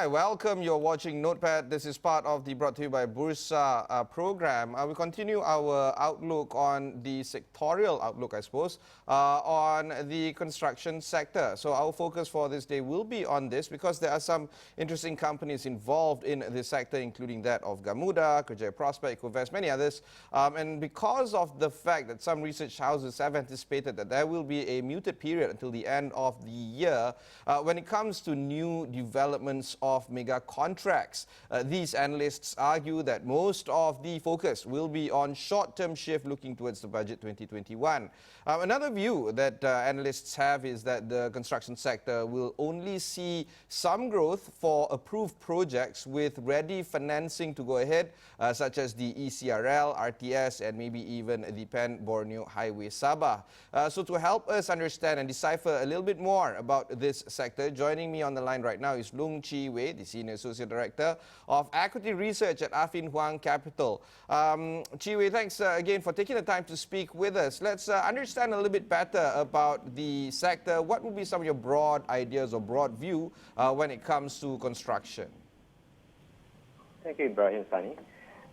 Hi, welcome. You're watching Notepad. This is part of the brought to you by Berita program. We continue our outlook on the sectorial outlook, I suppose, on the construction sector. So our focus for this day will be on this because there are some interesting companies involved in this sector, including that of Gamuda, Kerjaya Prospect, Ecovest, many others. And because of the fact that some research houses have anticipated that there will be a muted period until the end of the year, when it comes to new developments of mega contracts. These analysts argue that most of the focus will be on short-term shift looking towards the budget 2021. Another view that analysts have is that the construction sector will only see some growth for approved projects with ready financing to go ahead, such as the ECRL, RTS, and maybe even the Pan-Borneo Highway Sabah. So to help us understand and decipher a little bit more about this sector, joining me on the line right now is Loong Chee Wei, the Senior Associate Director of Equity Research at Affin Hwang Capital. Chee Wei, thanks again for taking the time to speak with us. Let's understand a little bit better about the sector. What would be some of your broad ideas or broad view when it comes to construction? Thank you, Ibrahim Sani.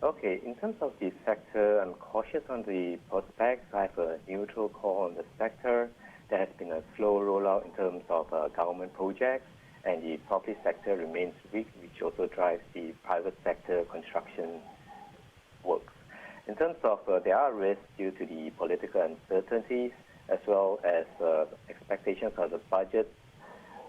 Okay, in terms of the sector, I'm cautious on the prospects. I have a neutral call on the sector. There has been a slow rollout in terms of government projects, and the property sector remains weak, which also drives the private sector construction works. In terms of there are risks due to the political uncertainties as well as expectations of the budget.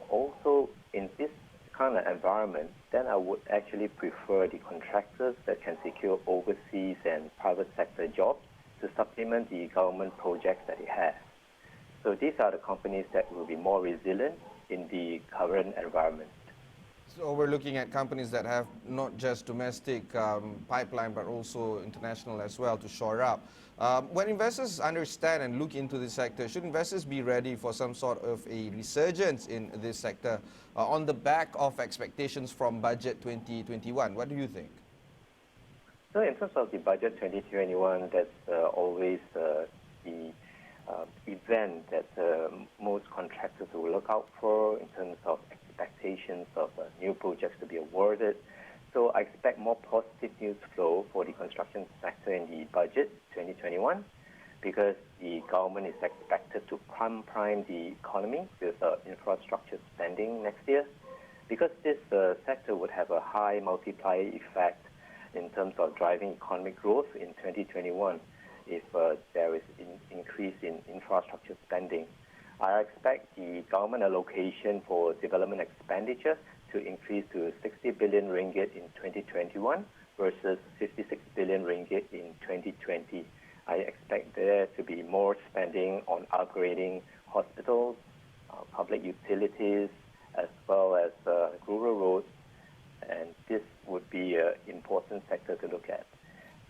Also, in this kind of environment, then I would actually prefer the contractors that can secure overseas and private sector jobs to supplement the government projects that it has. So these are the companies that will be more resilient in the current environment. So we're looking at companies that have not just domestic pipeline, but also international as well to shore up. When investors understand and look into this sector, should investors be ready for some sort of a resurgence in this sector on the back of expectations from budget 2021? What do you think? So in terms of the budget 2021, that's always the event that most contractors will look out for in terms of expectations of new projects to be awarded. So I expect more positive news flow for the construction sector in the budget 2021 because the government is expected to prime the economy with infrastructure spending next year. Because this sector would have a high multiplier effect in terms of driving economic growth in 2021 if there is an increase in infrastructure spending. I expect the government allocation for development expenditure to increase to 60 billion ringgit in 2021 versus 56 billion ringgit in 2020. I expect there to be more spending on upgrading hospitals, public utilities, as well as rural roads, and this would be an important sector to look at.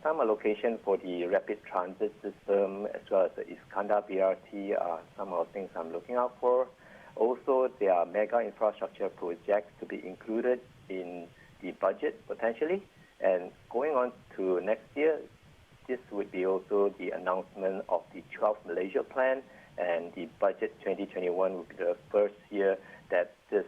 Some allocation for the rapid transit system as well as the Iskandar BRT are some of the things I'm looking out for. Also, there are mega infrastructure projects to be included in the budget potentially. And going on to next year, this would be also the announcement of the 12th Malaysia plan, and the budget 2021 will be the first year that this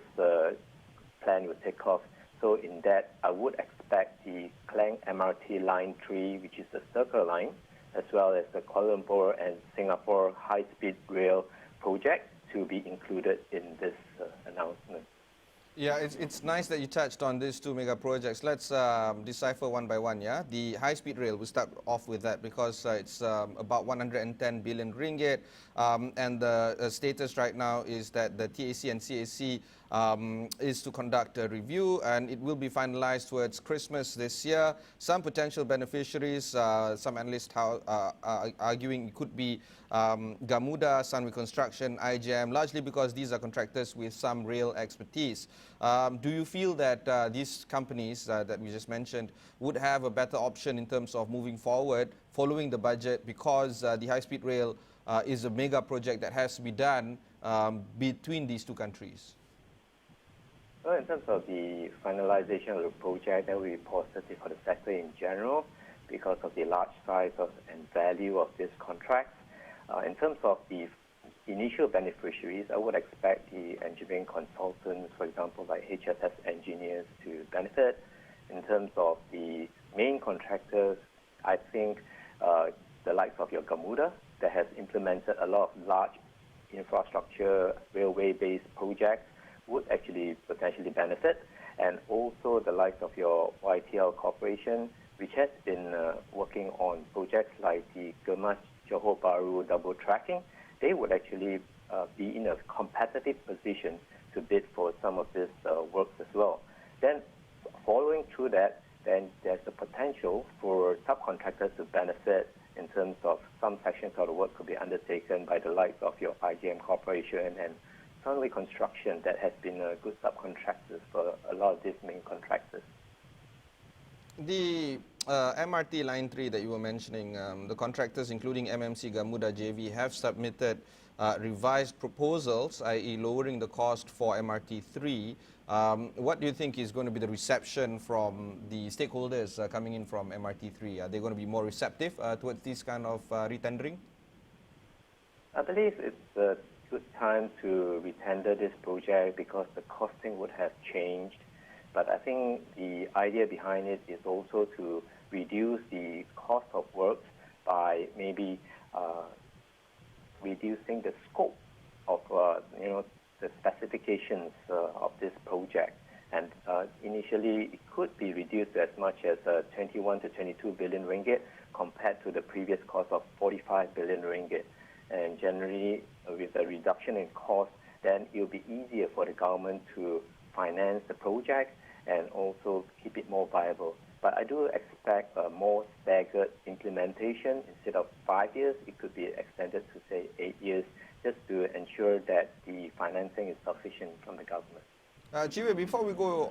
plan will take off. So in that, I would expect the Klang MRT Line 3, which is the Circle Line, as well as the Kuala Lumpur and Singapore high-speed rail project to be included in this announcement. Yeah, it's nice that you touched on these two mega projects. Let's decipher one by one, yeah? The high-speed rail, we'll start off with that because it's about 110 billion ringgit. And the status right now is that the TAC and CAC is to conduct a review, and it will be finalized towards Christmas this year. Some potential beneficiaries, some analysts are arguing it could be Gamuda, Sunway Construction, IGM, largely because these are contractors with some rail expertise. Do you feel that these companies that we just mentioned would have a better option in terms of moving forward following the budget because the high-speed rail is a mega project that has to be done between these two countries? Well, in terms of the finalization of the project, that will be positive for the sector in general because of the large size and value of this contract. In terms of the initial beneficiaries, I would expect the engineering consultants, for example, like HSS engineers, to benefit. In terms of the main contractors, I think the likes of your Gamuda that has implemented a lot of large infrastructure, railway-based projects would actually potentially benefit. And also the likes of your YTL Corporation, which has been working on projects like the Gemas Johor Bahru double tracking, they would actually be in a competitive position to bid for some of this works as well. Then following through that, then there's the potential for subcontractors to benefit in terms of some sections of the work could be undertaken by the likes of your IGM Corporation and Sunway Construction that has been good subcontractors for a lot of these main contractors. The MRT Line 3 that you were mentioning, the contractors including MMC Gamuda JV have submitted revised proposals, i.e. lowering the cost for MRT 3. What do you think is going to be the reception from the stakeholders coming in from MRT 3? Are they going to be more receptive towards this kind of retendering? I believe it's a good time to retender this project because the costing would have changed. But I think the idea behind it is also to reduce the cost of work by maybe reducing the scope of the specifications of this project. And initially, it could be reduced as much as 21 to 22 billion ringgit compared to the previous cost of 45 billion ringgit. And generally, with a reduction in cost, then it will be easier for the government to finance the project and also keep it more viable. But I do expect a more staggered implementation. Instead of 5 years, it could be extended to, say, 8 years, just to ensure that the financing is sufficient from the government. Chee Wei, before we go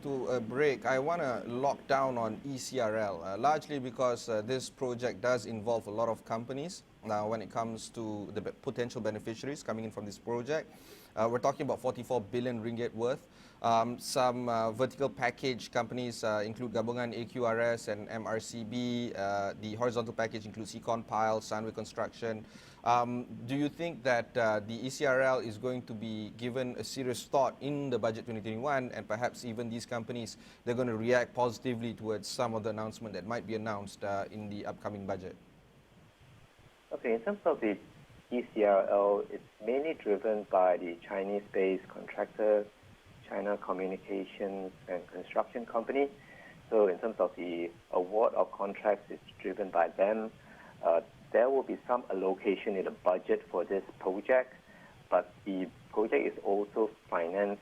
to a break, I want to lock down on ECRL, largely because this project does involve a lot of companies. Now, when it comes to the potential beneficiaries coming in from this project, we're talking about 44 billion ringgit worth. Some vertical package companies include Gabungan AQRS and MRCB. The horizontal package includes Econ Pile, Sunway Construction. Do you think that the ECRL is going to be given a serious thought in the budget 2021, and perhaps even these companies, they're going to react positively towards some of the announcement that might be announced in the upcoming budget? Okay, in terms of the ECRL, it's mainly driven by the Chinese-based contractor, China Communications and Construction Company. So in terms of the award of contracts, it's driven by them. There will be some allocation in the budget for this project, but the project is also financed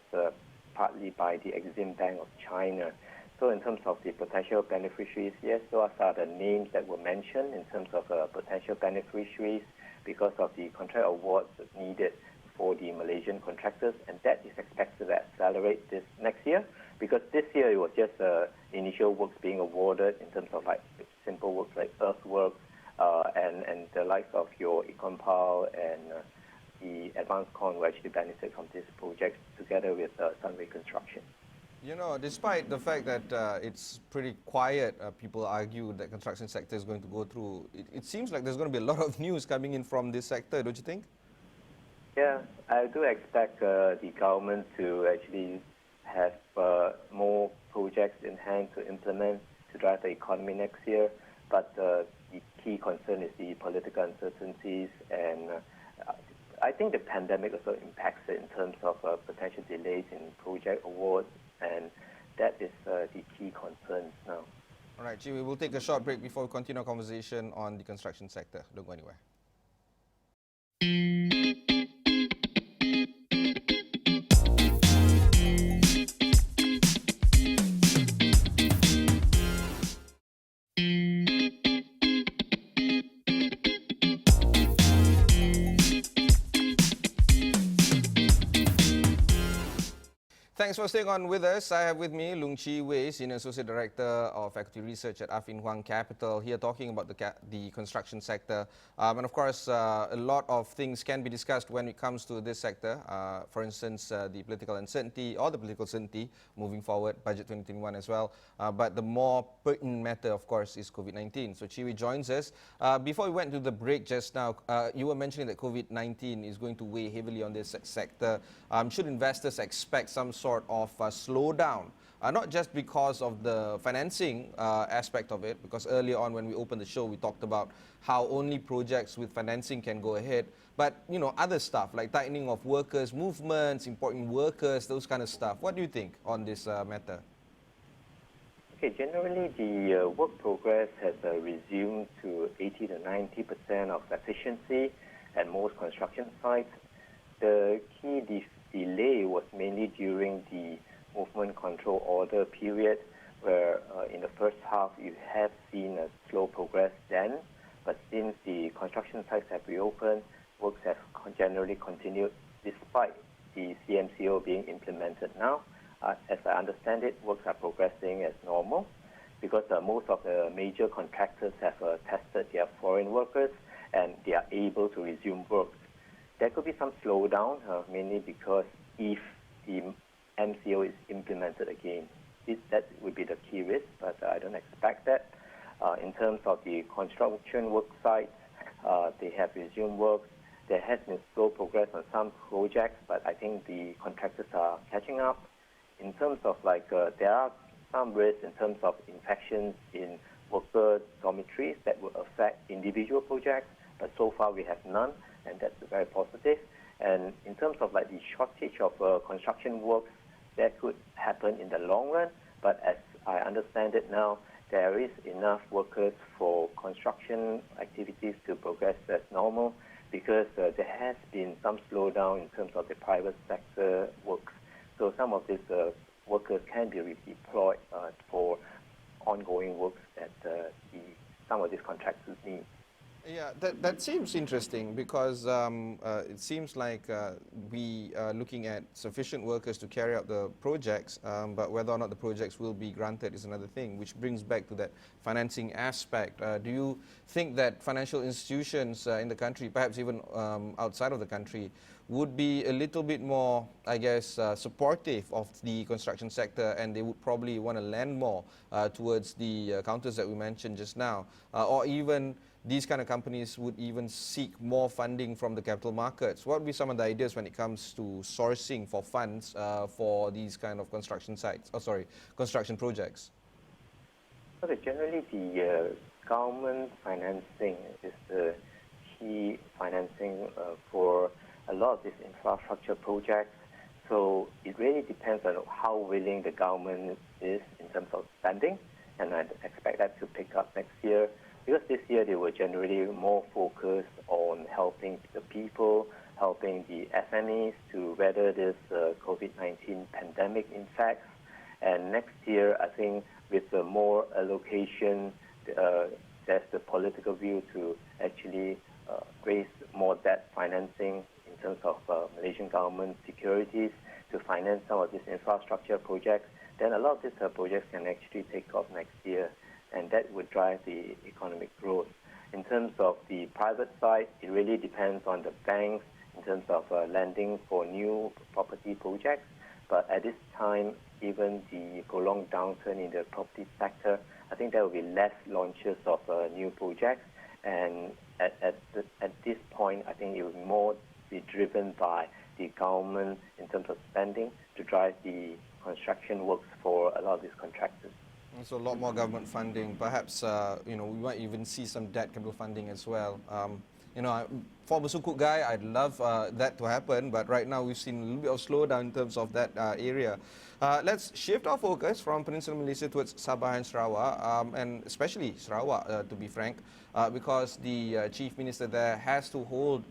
partly by the Exim Bank of China. So in terms of the potential beneficiaries, yes, those are the names that were mentioned in terms of potential beneficiaries because of the contract awards needed for the Malaysian contractors, and that is expected to accelerate this next year because this year it was just initial works being awarded in terms of like simple works like earthworks and the likes of your Econ Pile and the Advanced Con will actually benefit from this project together with Sunway Construction. You know, despite the fact that it's pretty quiet, people argue that construction sector is going to go through, it seems like there's going to be a lot of news coming in from this sector, don't you think? Yeah, I do expect the government to actually have more projects in hand to implement to drive the economy next year. But the key concern is the political uncertainties, and I think the pandemic also impacts it in terms of potential delays in project awards, and that is the key concerns now. All right, Chee Wei, we'll take a short break before we continue our conversation on the construction sector. Don't go anywhere. Thanks Thanks for staying on with us. I have with me Loong Chee Wei, Senior Associate Director of Equity Research at Affin Hwang Capital, here talking about the construction sector. And of course, a lot of things can be discussed when it comes to this sector. For instance, the political uncertainty or the political certainty moving forward, budget 2021 as well. But the more pertinent matter, of course, is COVID-19. So Chee Wei joins us. Before we went to the break just now, you were mentioning that COVID-19 is going to weigh heavily on this sector. Should investors expect some sort of slowdown? Not just because of the financing aspect of it, because earlier on when we opened the show, we talked about how only projects with financing can go ahead. But, you know, other stuff like tightening of workers' movements, importing workers, those kind of stuff. What do you think on this matter? Okay, generally the work progress has resumed to 80 to 90% of efficiency at most construction sites. The key delay was mainly during the movement control order period, where in the first half you have seen a slow progress then, but since the construction sites have reopened, works have generally continued despite the CMCO being implemented now. As I understand it, works are progressing as normal because most of the major contractors have tested their foreign workers and they are able to resume work. There could be some slowdown, mainly because if the MCO is implemented again, that would be the key risk, but I don't expect that. In terms of the construction work sites, they have resumed work. There has been slow progress on some projects, but I think the contractors are catching up. In terms of there are some risks in terms of infections in worker dormitories that will affect individual projects, but so far we have none, and that's very positive. And in terms of the shortage of construction works, that could happen in the long run, but as I understand it now, there is enough workers for construction activities to progress as normal because there has been some slowdown in terms of the private sector works. So some of these workers can be redeployed for ongoing works that some of these contractors need. Yeah, that seems interesting because it seems like we are looking at sufficient workers to carry out the projects, but whether or not the projects will be granted is another thing, which brings back to that financing aspect. Do you think that financial institutions in the country, perhaps even outside of the country, would be a little bit more, I guess, supportive of the construction sector, and they would probably want to lend more towards the counters that we mentioned just now, or even these kind of companies would even seek more funding from the capital markets? What would be some of the ideas when it comes to sourcing for funds for these kind of construction sites, construction projects? So generally the government financing is the key financing for a lot of these infrastructure projects. So it really depends on how willing the government is in terms of spending, and I expect that to pick up next year. Because this year they were generally more focused on helping the people, helping the SMEs to weather this COVID-19 pandemic impacts. And next year, I think with the more allocation, there's the political view to actually raise more debt financing in terms of Malaysian government securities to finance some of these infrastructure projects. Then a lot of these projects can actually take off next year, and that would drive the economic growth. In terms of the private side, it really depends on the banks in terms of lending for new property projects. But at this time, given the prolonged downturn in the property sector, I think there will be less launches of new projects. And at this point, I think it will more be driven by the government in terms of spending to drive the construction works for a lot of these contractors. So a lot more government funding. Perhaps we might even see some debt capital funding as well. Former Sukuk guy, I'd love that to happen, but right now we've seen a little bit of slowdown in terms of that area. Let's shift our focus from Peninsular Malaysia towards Sabah and Sarawak, and especially Sarawak, to be frank, because the Chief Minister there has to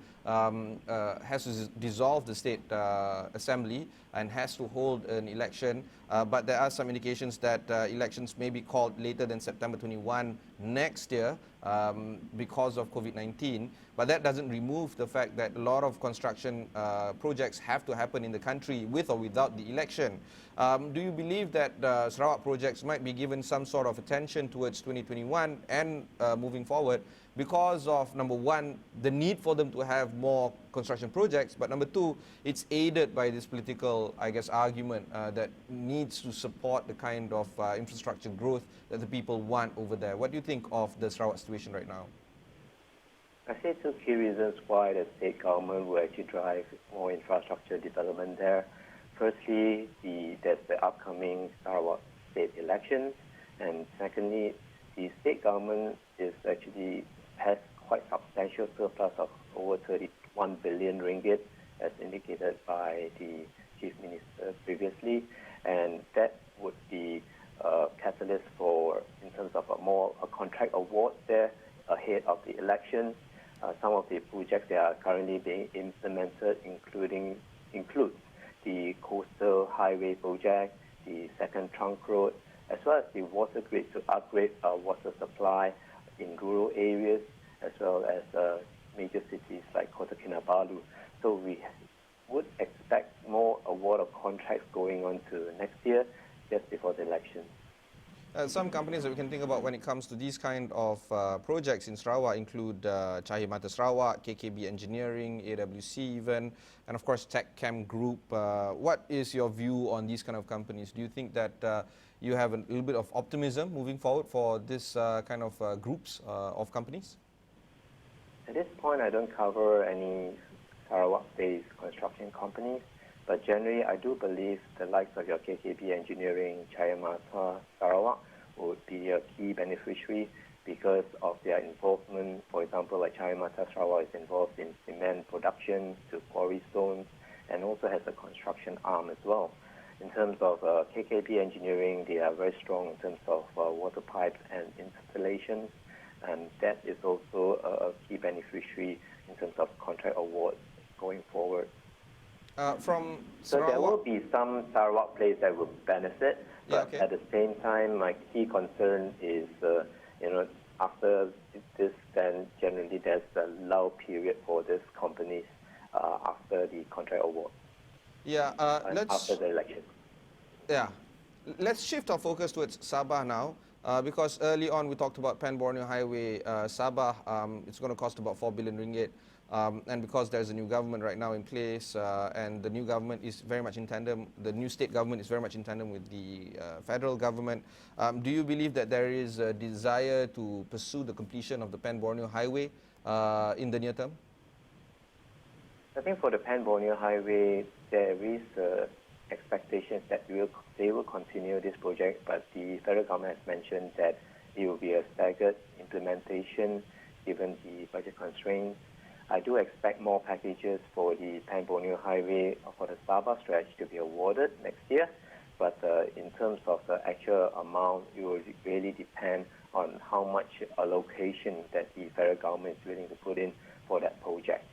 dissolve the State Assembly and has to hold an election, but there are some indications that elections may be called later than September 21 next year because of COVID-19. But that doesn't remove the fact that a lot of construction projects have to happen in the country with or without the election. Do you believe that Sarawak projects might be given some sort of attention towards 2021 and moving forward because of, number one, the need for them to have more construction projects, but number two, it's aided by this political, I guess, argument that needs to support the kind of infrastructure growth that the people want over there? What do you think of the Sarawak situation right now? I see two key reasons why the state government will actually drive more infrastructure development there. Firstly, there's the upcoming Sarawak state elections, and secondly, the state government has quite substantial surplus of over 31 billion ringgit, as indicated by the Chief Minister previously, and that would be a catalyst for, in terms of a contract award there ahead of the election. Some of the projects that are currently being implemented include the coastal highway project, the second trunk road, as well as the water grid to upgrade water supply in rural areas, as well as major cities like Kota Kinabalu. So we would expect more award of contracts going on to next year, just before the election. Some companies that we can think about when it comes to these kind of projects in Sarawak include Cahaya Mata Sarawak, KKB Engineering, AWC even, and of course TechChem Group. What is your view on these kind of companies? Do you think that you have a little bit of optimism moving forward for this kind of groups of companies? At this point, I don't cover any Sarawak-based construction companies, but generally I do believe the likes of your KKB Engineering, Cahaya Mata Sarawak would be a key beneficiary because of their involvement. For example, like Cahaya Mata Sarawak is involved in cement production to quarry stones and also has a construction arm as well. In terms of KKB Engineering, they are very strong in terms of water pipes and installations, and that is also a key beneficiary in terms of contract awards going forward. So there will be some Sarawak players that will benefit, but at the same time, my key concern is, after this, then generally there's a lull period for these companies after the contract award. After the election. Let's shift our focus towards Sabah now, because early on we talked about Pan-Borneo Highway Sabah. It's going to cost about 4 billion ringgit. And because there's a new government right now in place, and the new government is very much in tandem, the new state government is very much in tandem with the federal government, do you believe that there is a desire to pursue the completion of the Pan-Borneo Highway in the near term? I think for the Pan-Borneo Highway, there is expectations that they will continue this project, but the federal government has mentioned that it will be a staggered implementation given the budget constraints. I do expect more packages for the Pan-Borneo Highway for the Sabah stretch to be awarded next year, but in terms of the actual amount, it will really depend on how much allocation that the federal government is willing to put in for that project.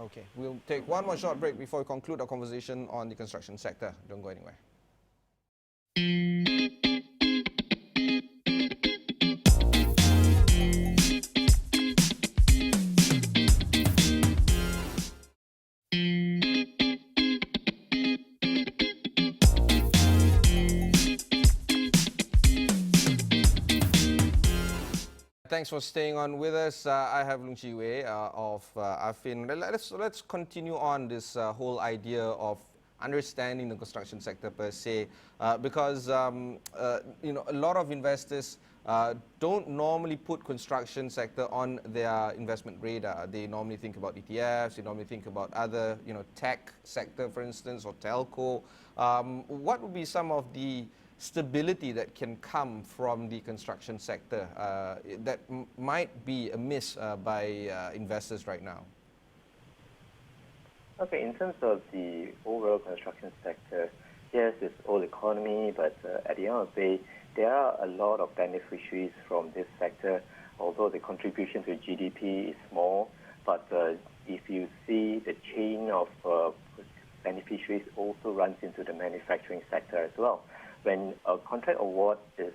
Okay, we'll take one more short break before we conclude our conversation on the construction sector. Don't go anywhere. Thanks for staying on with us. I have Loong Chee Wei of Affin. Let's continue on this whole idea of understanding the construction sector per se, because a lot of investors don't normally put construction sector on their investment radar. They normally think about ETFs. They normally think about other, tech sector, for instance, or telco. What would be some of the stability that can come from the construction sector that might be amiss by investors right now? Okay, in terms of the overall construction sector, yes, it's old economy, but at the end of the day, there are a lot of beneficiaries from this sector, although the contribution to GDP is small. But if you see the chain of beneficiaries also runs into the manufacturing sector as well. When a contract award is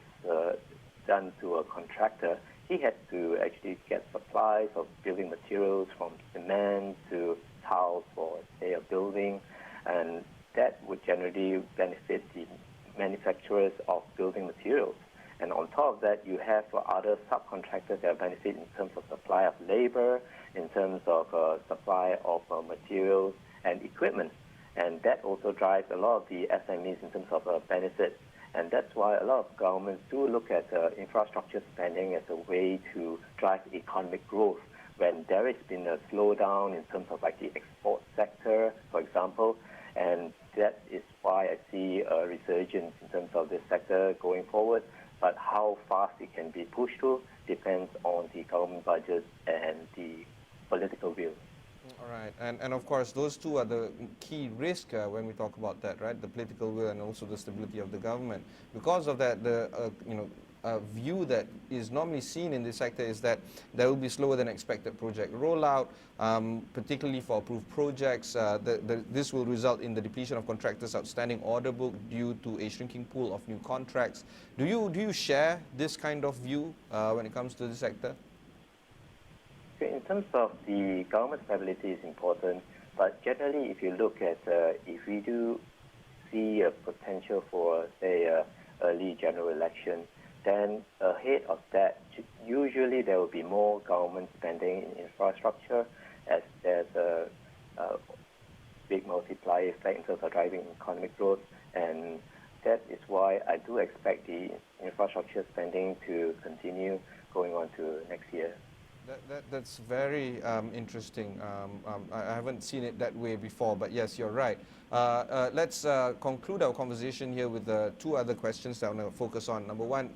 done to a contractor, he has to actually get supplies of building materials from cement to tiles for, say, a building, and that would generally benefit the manufacturers of building materials. And on top of that, you have other subcontractors that benefit in terms of supply of labor, in terms of supply of materials and equipment. And that also drives a lot of the SMEs in terms of benefit. And that's why a lot of governments do look at infrastructure spending as a way to drive economic growth. When there has been a slowdown in terms of like the export sector, for example, and that is why I see a resurgence in terms of this sector going forward. But how fast it can be pushed to depends on the government budget and the political will. All right, and of course, those two are the key risk when we talk about that, right? The political will and also the stability of the government. Because of that, the view that is normally seen in this sector is that there will be slower than expected project rollout, particularly for approved projects. This will result in the depletion of contractors' outstanding order book due to a shrinking pool of new contracts. Do you share this kind of view when it comes to the sector? In terms of the government stability is important, but generally if you look at, if we do see a potential for, say, early general election, then ahead of that, usually there will be more government spending in infrastructure as there's a big multiplier effect in terms of driving economic growth, and that is why I do expect the infrastructure spending to continue going on to next year. That's very interesting. I haven't seen it that way before, but yes, you're right. Let's conclude our conversation here with two other questions that I want to focus on. Number one,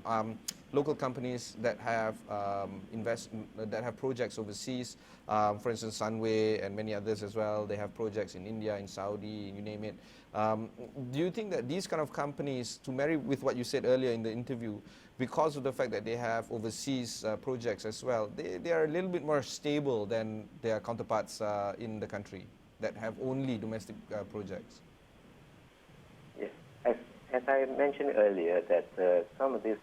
local companies that have that have projects overseas, for instance, Sunway and many others as well. They have projects in India, in Saudi, you name it. Do you think that these kind of companies, to marry with what you said earlier in the interview, because of the fact that they have overseas projects as well, they are a little bit more stable than their counterparts in the country that have only domestic projects? Yes. As I mentioned earlier, that some of these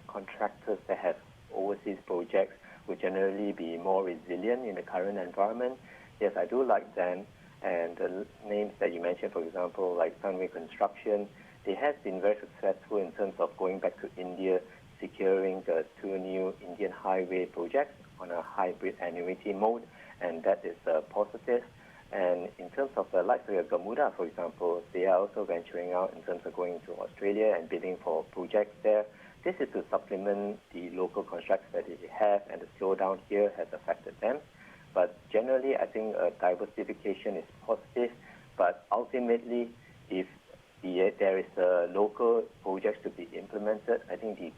contractors that have overseas projects will generally be more resilient in the current environment. Yes, I do like them. And the names that you mentioned, for example, like Sunway Construction, they have been very successful in terms of going back to India, securing the 2 new Indian highway projects on a hybrid annuity mode, and that is positive. And in terms of the likes of Gamuda, for example, they are also venturing out in terms of going to Australia and bidding for projects there. This is to supplement the local contracts that they have, and the slowdown here has affected them. But generally, I think diversification is positive, but ultimately, if there is a local projects to be implemented, I think the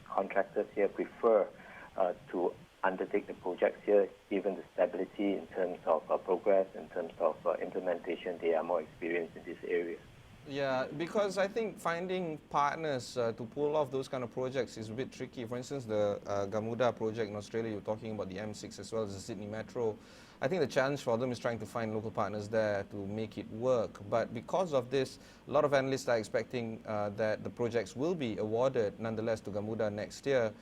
contractors here prefer to undertake the projects here, given the stability in terms of progress, in terms of implementation. They are more experienced in this area. Yeah, because I think finding partners to pull off those kind of projects is a bit tricky. For instance, the Gamuda project in Australia, you're talking about the M6 as well as the Sydney Metro. I think the challenge for them is trying to find local partners there to make it work. But because of this, a lot of analysts are expecting that the projects will be awarded nonetheless to Gamuda next year.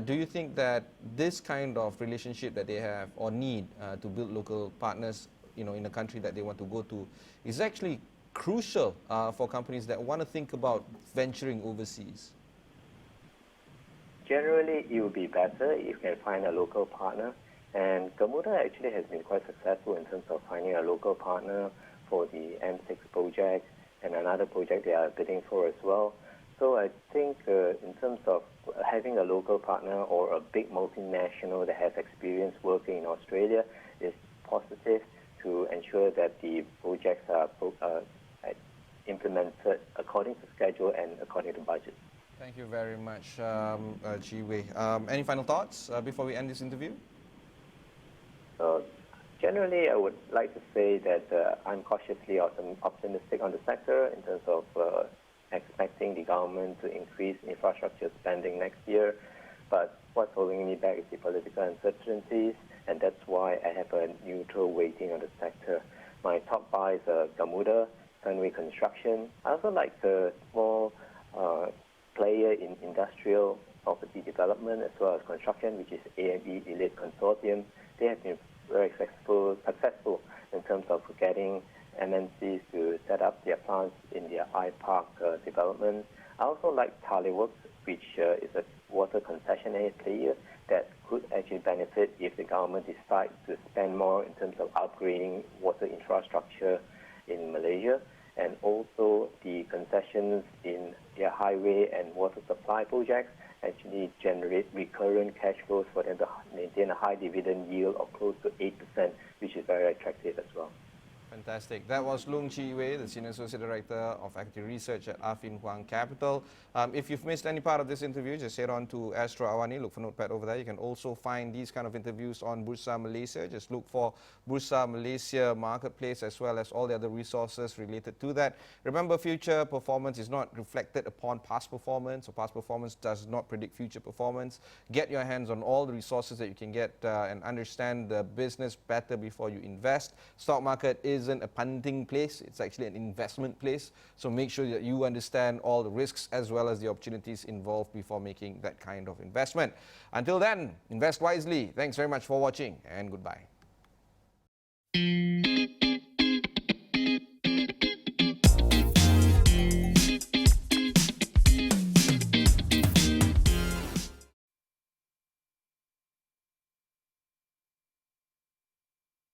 Do you think that this kind of relationship that they have or need to build local partners, in a country that they want to go to, is actually crucial for companies that want to think about venturing overseas? Generally, it would be better if you can find a local partner. And Gamuda actually has been quite successful in terms of finding a local partner for the M6 project and another project they are bidding for as well. So I think in terms of having a local partner or a big multinational that has experience working in Australia is positive to ensure that the projects are implemented according to schedule and according to budget. Thank you very much, Chee Wei. Any final thoughts before we end this interview? Generally, I would like to say that I'm cautiously optimistic on the sector in terms of expecting the government to increase infrastructure spending next year. But what's holding me back is the political uncertainties, and that's why I have a neutral weighting on the sector. My top buy is Gamuda, Sunway Construction. I also like the small player in industrial property development as well as construction, which is AME Elite Consortium. They have been very successful in terms of getting MNCs to set up their plants in their iPark development. I also like Taliworks, which is a water concessionaire player that could actually benefit if the government decides to spend more in terms of upgrading water infrastructure in Malaysia, and also the concessions in their highway and water supply projects actually generate recurrent cash flows for them to maintain a high dividend yield of close to 8%, which is very attractive as well. Fantastic. That was Loong Chee Wei, the Senior Associate Director of Equity Research at Affin Hwang Capital. If you've missed any part of this interview, just head on to Astro AWANI, look for Notepad over there. You can also find these kind of interviews on Bursa Malaysia. Just look for Bursa Malaysia Marketplace as well as all the other resources related to that. Remember, future performance is not reflected upon past performance, or past performance does not predict future performance. Get your hands on all the resources that you can get and understand the business better before you invest. Stock market isn't a punting place, it's actually an investment place. So make sure that you understand all the risks as well as the opportunities involved before making that kind of investment. Until then, invest wisely. Thanks very much for watching and goodbye.